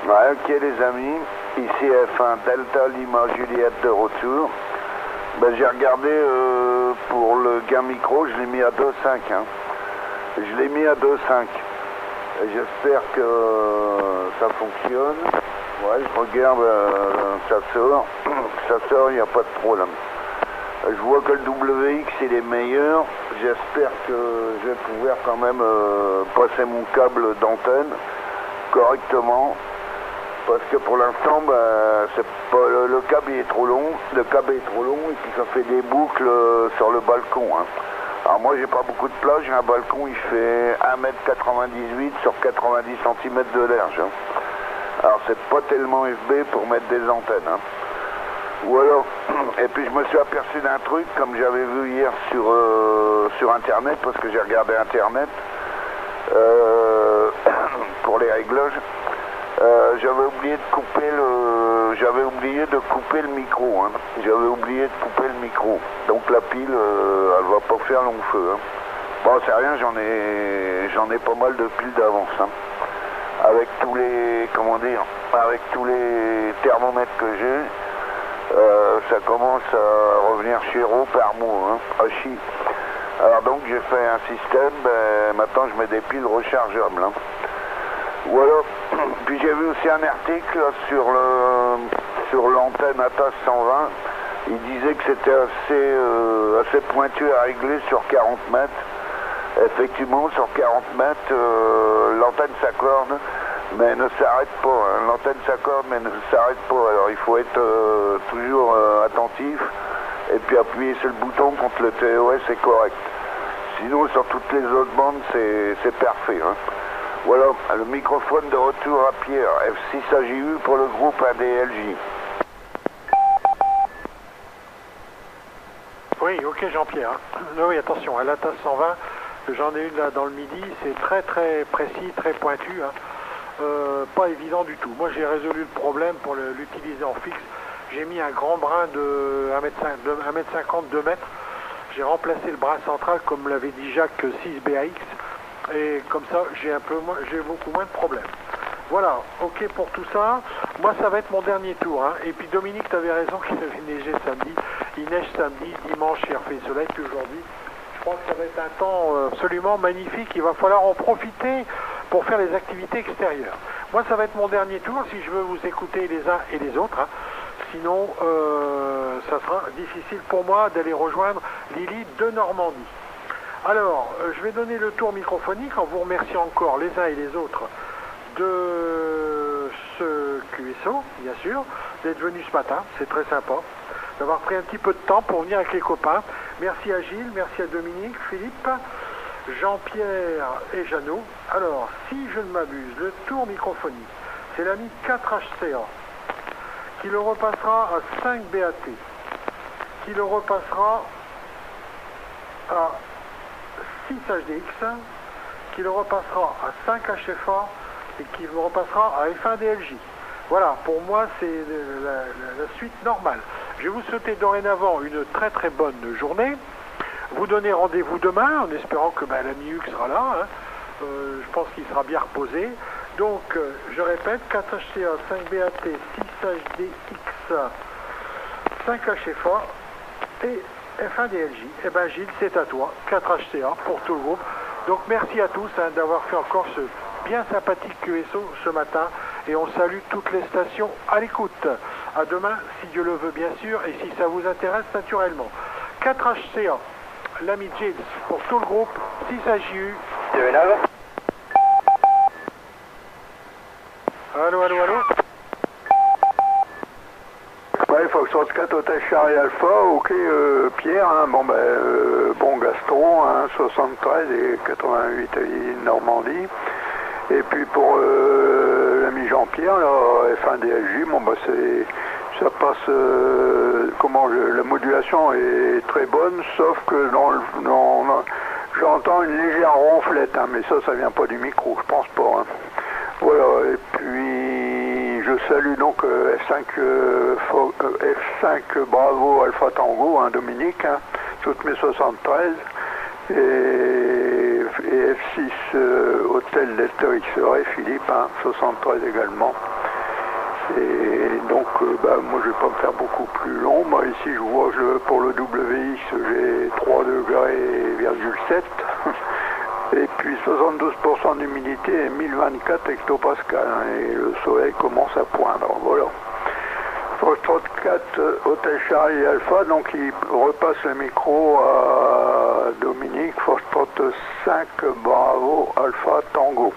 Ouais, ok les amis, ici F1 Delta Lima Juliette de retour. Ben, j'ai regardé pour le gain micro, je l'ai mis à 2.5. Hein. Je l'ai mis à 2.5. J'espère que ça fonctionne. Ouais, je regarde, ça sort, il n'y a pas de problème. Je vois que le WX il est meilleur. J'espère que je vais pouvoir quand même passer mon câble d'antenne correctement. Parce que pour l'instant, c'est pas, le câble est trop long. Le câble est trop long et puis ça fait des boucles sur le balcon. Hein. Alors moi j'ai pas beaucoup de place, j'ai un balcon, il fait 1m98 sur 90 cm de large. Hein. Alors c'est pas tellement FB pour mettre des antennes. Hein. Voilà. Et puis je me suis aperçu d'un truc, comme j'avais vu hier sur internet, parce que j'ai regardé internet pour les réglages. J'avais oublié de couper le micro, hein. J'avais oublié de couper le micro. Donc la pile, elle va pas faire long feu, hein. Bon, c'est rien, j'en ai pas mal de piles d'avance, hein. Avec tous les, avec tous les thermomètres que j'ai, ça commence à revenir chéro par mois, hein. Hachi. Alors donc j'ai fait un système, maintenant je mets des piles rechargeables, hein. Voilà. Puis j'ai vu aussi un article sur l'antenne Atas 120. Il disait que c'était assez pointu à régler sur 40 mètres. Effectivement, sur 40 mètres, l'antenne s'accorde, mais ne s'arrête pas. Hein. L'antenne s'accorde, mais ne s'arrête pas. Alors il faut être toujours attentif et puis appuyer sur le bouton quand le TOS est correct. Sinon, sur toutes les autres bandes, c'est parfait. Hein. Voilà, le microphone de retour à Pierre, F6 AJU pour le groupe ADLJ. Oui, ok Jean-Pierre. Oui, attention, à l'ATAS 120, j'en ai une là dans le midi, c'est très très précis, très pointu, hein. Pas évident du tout. Moi j'ai résolu le problème pour l'utiliser en fixe. J'ai mis un grand brin de 1m50, 2 mètres. J'ai remplacé le bras central comme l'avait dit Jacques 6BAX. Et comme ça, j'ai beaucoup moins de problèmes. Voilà, ok pour tout ça. Moi, ça va être mon dernier tour. Hein. Et puis Dominique, tu avais raison qu'il avait neigé samedi. Il neige samedi, dimanche, il refait soleil. Puis aujourd'hui, je crois que ça va être un temps absolument magnifique. Il va falloir en profiter pour faire les activités extérieures. Moi, ça va être mon dernier tour si je veux vous écouter les uns et les autres. Hein. Sinon, ça sera difficile pour moi d'aller rejoindre Lily de Normandie. Alors, je vais donner le tour microphonique en vous remerciant encore les uns et les autres de ce QSO, bien sûr, d'être venu ce matin, c'est très sympa, d'avoir pris un petit peu de temps pour venir avec les copains. Merci à Gilles, merci à Dominique, Philippe, Jean-Pierre et Jeannot. Alors, si je ne m'abuse, le tour microphonique, c'est l'ami 4HCA, qui le repassera à 5 BAT, qui le repassera à 6 HDX, qui le repassera à 5 HFA et qui le repassera à F1 DLJ. Voilà, pour moi c'est la suite normale. Je vais vous souhaiter dorénavant une très très bonne journée. Vous donnez rendez-vous demain en espérant que l'ami Hugues sera là. Hein. Je pense qu'il sera bien reposé. Donc je répète, 4 HCA, 5 BAT, 6 HDX, 5 HFA et F1 DLJ. Eh bien Gilles, c'est à toi, 4 HCA pour tout le groupe. Donc merci à tous hein, d'avoir fait encore ce bien sympathique QSO ce matin et on salue toutes les stations à l'écoute. À demain, si Dieu le veut bien sûr et si ça vous intéresse naturellement. 4 HCA, l'ami Gilles pour tout le groupe, 6 HJU. Allô, allô, allô. Ouais, Foxtrot 4 Hôtel Charlie Alpha, ok Pierre, hein, bon gastro, hein, 73 et 88 à Normandie. Et puis pour l'ami Jean-Pierre, F1 DLJ, ça passe, la modulation est très bonne, sauf que j'entends une légère ronflette, hein, mais ça vient pas du micro, je pense pas. Hein. Voilà, et puis je salue donc F5 Bravo Alpha Tango, hein, Dominique, hein, toutes mes 73, et F6 Hôtel Delta XRE Philippe, hein, 73 également. Et donc moi je vais pas me faire beaucoup plus long. Moi ici je vois pour le WX j'ai 3 degrés,7 et puis 72% d'humidité et 1024 hectopascal, hein, et le soleil commence à poindre. Voilà. Foxtrot 4 Hôtel Charlie Alpha, donc il repasse le micro à Dominique. Foxtrot 5 Bravo Alpha Tango.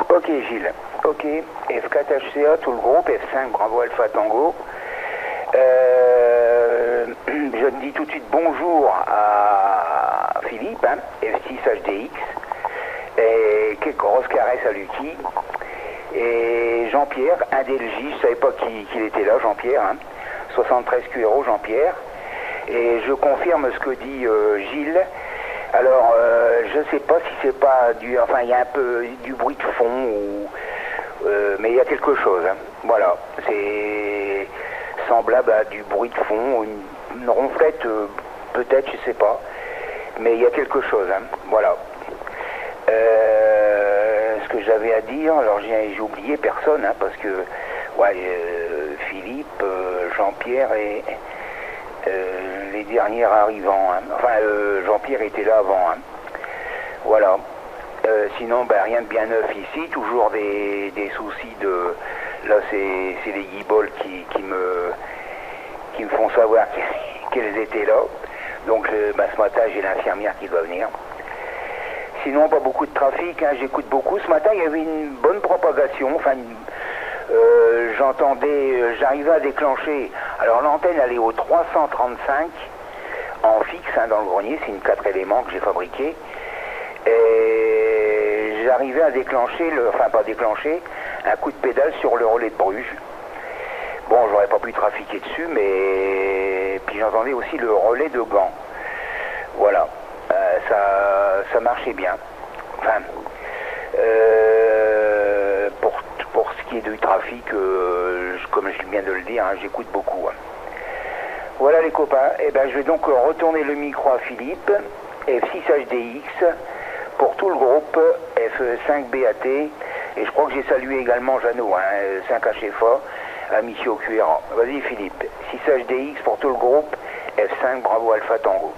Ok Gilles, ok, F4HCA, tout le groupe, F5 Bravo Alpha Tango. Je dis tout de suite bonjour à Philippe, hein, F6 HDX, et quelques grosses caresses à Lucky, et Jean-Pierre, un DLJ, je savais pas qu'il était là, Jean-Pierre, hein, 73 QRO Jean-Pierre, et je confirme ce que dit Gilles, Alors, je sais pas si c'est pas du... Enfin, il y a un peu du bruit de fond, mais il y a quelque chose. Hein. Voilà, c'est semblable à du bruit de fond, une ronflette, peut-être, je sais pas. Mais il y a quelque chose, hein. Voilà. Ce que j'avais à dire, alors j'ai oublié personne, hein, parce que ouais, Philippe, Jean-Pierre et les derniers arrivants. Hein. Enfin, Jean-Pierre était là avant. Hein. Voilà. Sinon, ben, rien de bien neuf ici. Toujours des soucis de... Là, c'est les guibolles qui me font savoir qu'elles étaient là. Donc, ben, ce matin, j'ai l'infirmière qui doit venir. Sinon, pas beaucoup de trafic, hein, j'écoute beaucoup. Ce matin, il y avait une bonne propagation. Enfin, j'arrivais à déclencher. Alors, l'antenne, elle est au 335 en fixe, hein, dans le grenier. C'est une 4 éléments que j'ai fabriquée. Et j'arrivais à déclencher, enfin, pas déclencher, un coup de pédale sur le relais de Bruges. Bon, j'aurais pas pu trafiquer dessus, mais puis j'entendais aussi le relais de Gand. Voilà, ça marchait bien. Enfin, pour ce qui est du trafic, comme je viens de le dire, hein, j'écoute beaucoup. Hein. Voilà les copains, et ben je vais donc retourner le micro à Philippe, F6HDX, pour tout le groupe F5BAT, et je crois que j'ai salué également Jeannot, hein, 5HFA. À Mission QRA. Vas-y Philippe, 6HDX pour tout le groupe, F5 Bravo Alpha Tango.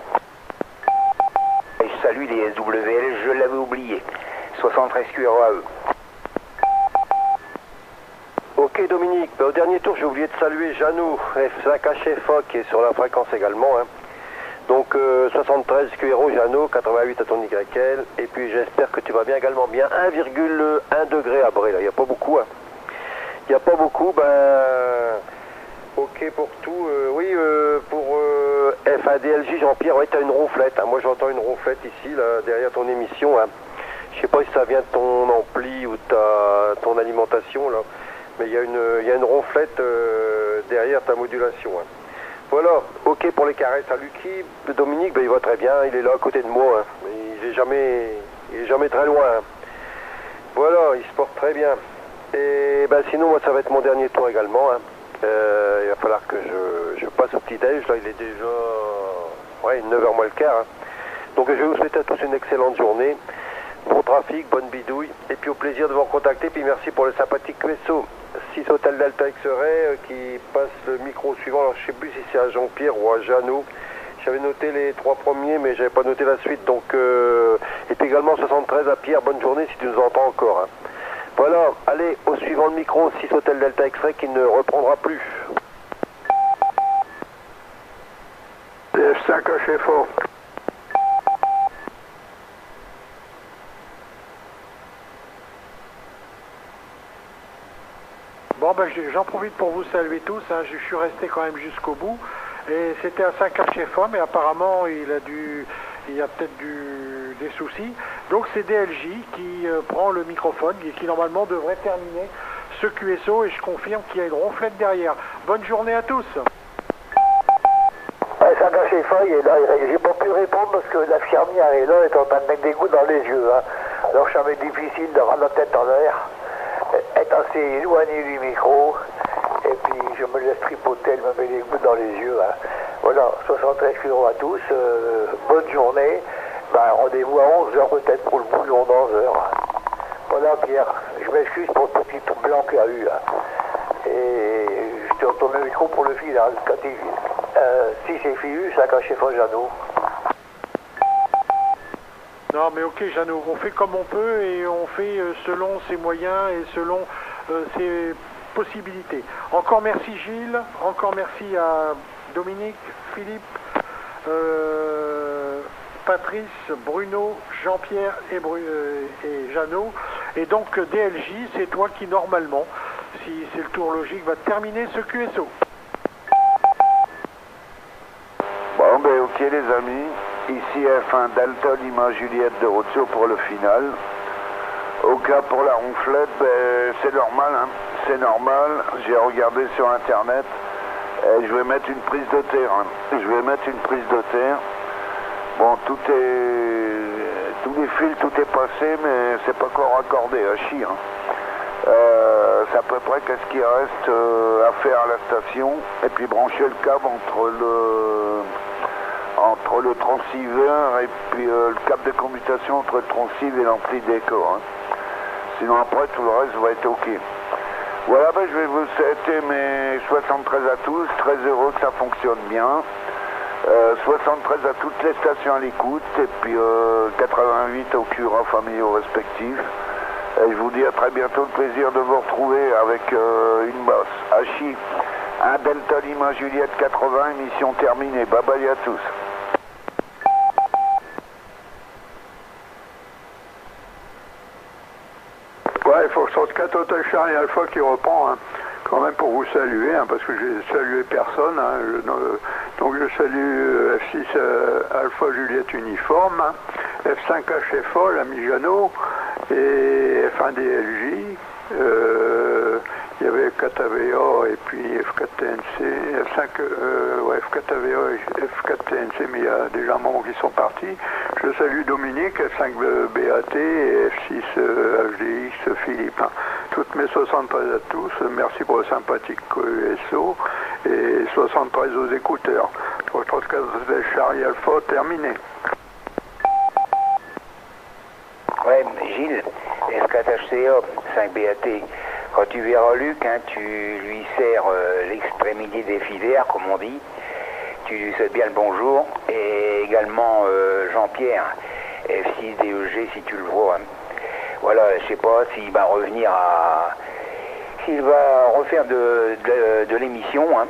Et je salue les SWL, je l'avais oublié, 73 QRA à eux. Ok Dominique, au dernier tour j'ai oublié de saluer Jeannot, F5HFA qui est sur la fréquence également. Hein. Donc 73 QRO Jeannot, 88 à ton YL, et puis j'espère que tu vas bien également bien, 1,1 degré à Bray, là, il n'y a pas beaucoup. Hein. Il n'y a pas beaucoup, ben ok pour tout. Oui, pour FADLJ, Jean-Pierre, ouais, tu as une ronflette. Hein. Moi j'entends une ronflette ici, là, derrière ton émission. Hein. Je sais pas si ça vient de ton ampli ou de ton alimentation, là. Mais il y a une ronflette derrière ta modulation. Hein. Voilà, ok pour les caresses à Lucky. Dominique, ben, il va très bien, il est là à côté de moi. Hein. Il est jamais très loin. Hein. Voilà, il se porte très bien. Et ben sinon moi ça va être mon dernier tour également. Hein. Il va falloir que je passe au petit-déj. Là il est déjà 9h moins le quart. Hein. Donc je vais vous souhaiter à tous une excellente journée. Bon trafic, bonne bidouille. Et puis au plaisir de vous recontacter. Puis merci pour le sympathique QSO. 6 Hôtel Delta X-Ray qui passe le micro suivant. Alors je sais plus si c'est à Jean-Pierre ou à Jeannot. J'avais noté les 3 premiers mais j'avais pas noté la suite. Donc et puis également 73 à Pierre. Bonne journée si tu nous entends encore. Hein. Voilà, allez, au suivant le micro, 6 Hôtel Delta X-Ray qui ne reprendra plus. F5HFA. Bon, ben j'en profite pour vous saluer tous, hein. Je suis resté quand même jusqu'au bout. Et c'était à 5HFA, mais apparemment il y a peut-être des soucis. Donc c'est DLJ qui prend le microphone et qui normalement devrait terminer ce QSO et je confirme qu'il y a une ronflette derrière. Bonne journée à tous. Ouais, 5HFA, il est là, j'ai pas pu répondre parce que l'infirmière est là, elle est en train de mettre des gouttes dans les yeux. Hein. Alors ça m'est difficile d'avoir la tête en l'air, être assez éloigné du micro, et puis je me laisse tripoter, elle me met des gouttes dans les yeux. Hein. Voilà, 73 kg à tous, bonne journée. Ben, rendez-vous à 11h peut-être pour le bouillon dans 11h. Voilà Pierre, je m'excuse pour le petit tout blanc qu'il y a eu. Hein. Et je te retourne le micro pour le final. Si c'est FIU, ça cache pas Jeannot. Non mais ok Jeannot, on fait comme on peut et on fait selon ses moyens et selon ses possibilités. Encore merci Gilles, encore merci à Dominique, Philippe, Patrice, Bruno, Jean-Pierre et Jeannot. Et donc DLJ, c'est toi qui normalement, si c'est le tour logique, va terminer ce QSO. Bon ben ok les amis, ici F1 Dalton Lima Juliette de Rotio pour le final. Au cas pour la ronflette, ben, c'est normal, hein. C'est normal, j'ai regardé sur internet. Je vais mettre une prise de terre. Hein. Je vais mettre une prise de terre. Bon, tous les fils, tout est passé, mais c'est pas encore accordé, à chier. Hein. C'est à peu près qu'est-ce qui reste à faire à la station, et puis brancher le câble entre le transceiver et puis le câble de commutation entre le transceiver et l'ampli d'écho. Hein. Sinon après tout le reste va être ok. Voilà, ben, je vais vous souhaiter mes 73 à tous, très heureux que ça fonctionne bien. 73 à toutes les stations à l'écoute et puis 88 aux curats familiaux respectifs. Et je vous dis à très bientôt, le plaisir de vous retrouver avec une bosse. Hachi, un Delta Lima Juliette 80, émission terminée. Bye bye à tous. Ouais, il faut que je sorte 4 Hotel Charlie Alpha qui reprend, hein, quand même pour vous saluer, hein, parce que j'ai salué personne. Hein, donc je salue F6 Alpha Juliette Uniforme, hein, F5 HFA, l'ami Jeannot, et F1 DLJ. Il y avait 4AVA et puis F4TNC, F5, F4AVA et F4TNC, mais il y a déjà un moment qui sont partis. Je salue Dominique, F5 BAT et F6 HDX Philippe. Hein. Toutes mes 73 à tous, merci pour le sympathique SO et 73 aux écouteurs. 34 Charlie Alpha, terminé. Ouais, Gilles, F4HCA, 5 BAT. Quand tu verras Luc, hein, tu lui sers l'extrémité des filières, comme on dit. Tu lui souhaites bien le bonjour. Et également Jean-Pierre, F6 DEG, si tu le vois. Hein. Voilà, je sais pas s'il va revenir à... S'il va refaire de l'émission. Hein.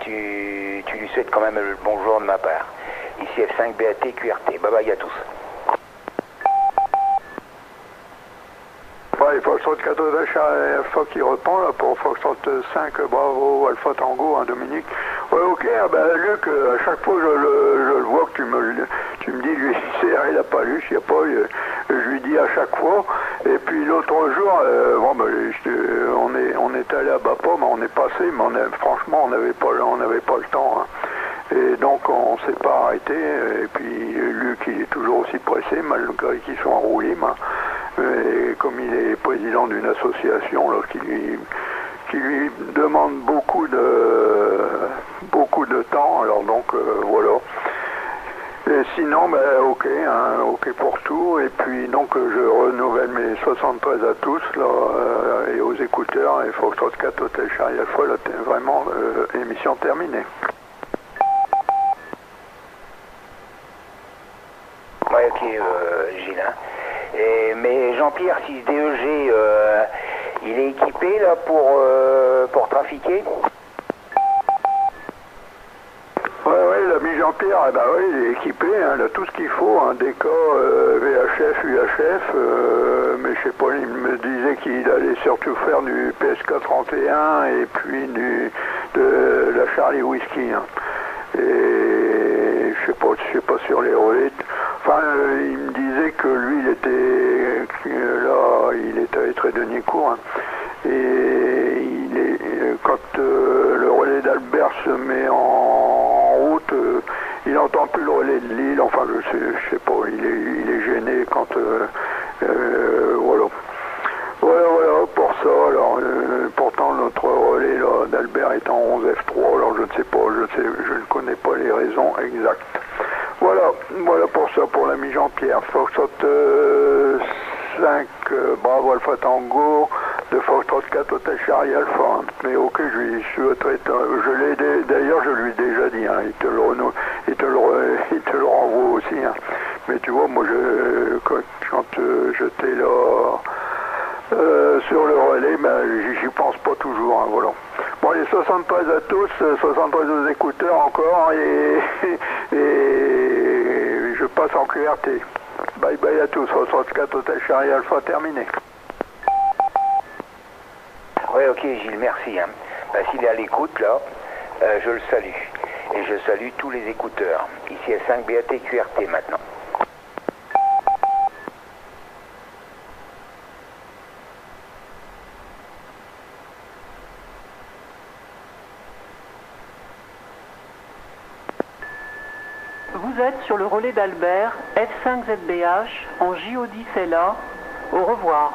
Tu lui souhaites quand même le bonjour de ma part. Ici F5 BAT QRT. Bye bye à tous. Ouais, il faut que je sorte 4 Alpha qui reprend là pour Foxtrot 5 Bravo Alpha Tango, hein, Dominique. Ouais, ok, ben Luc, à chaque fois je le vois que tu me dis, lui, il a pas lu, s'il n'y a pas, je lui dis à chaque fois. Et puis l'autre jour, bon, ben, on est allé à Bapa, mais on est passé, mais franchement, on n'avait pas le temps. Hein. Et donc on s'est pas arrêté, et puis Luc il est toujours aussi pressé, malgré qu'ils sont enroués. Et comme il est président d'une association là, qui lui demande beaucoup de temps, alors donc voilà. Et sinon, ben, ok, hein, ok pour tout. Et puis donc je renouvelle mes 73 à tous là, et aux écouteurs, et Foxtrot 4 Hotel Charlie Alpha, là, vraiment émission terminée. Ouais, ok, Gilles. Hein. Mais Jean-Pierre, 6DEG, il est équipé là pour trafiquer? Ouais, l'ami Jean-Pierre, eh ben, ouais, il est équipé, hein, il a tout ce qu'il faut, hein, DK, VHF, UHF, mais je sais pas, il me disait qu'il allait surtout faire du PSK31 et puis de la Charlie Whisky. Hein. Et je sais pas sur les relais. Enfin, il me disait que lui, il était à Étré de Nicourt, hein, et quand le relais d'Albert se met en route, il n'entend plus le relais de Lille. Enfin, je sais pas, il est gêné quand voilà. Voilà pour ça. Alors, pourtant notre relais d'Albert est en 11 F3. Alors je ne sais pas, je ne connais pas les raisons exactes. Voilà pour ça, pour l'ami Jean-Pierre. Foxtrot 5 Bravo Alpha Tango, de Foxtrot 4 Hotel Charlie Alpha. Hein. Mais ok, je lui souhaiterais, d'ailleurs je lui ai déjà dit, hein, il te le renvoie aussi. Hein. Mais tu vois, moi quand j'étais là sur le relais, ben, j'y pense pas toujours, hein, voilà. Bon, les 73 à tous, 73 aux écouteurs encore, et je passe en QRT. Bye bye à tous, 64 Hotel Charlie Alpha, terminé. Oui, ok Gilles, merci. Hein. Ben, s'il est à l'écoute là, je le salue. Et je salue tous les écouteurs. Ici à 5 BAT QRT maintenant. Vous êtes sur le relais d'Albert, F5ZBH, en JO10LA. Au revoir.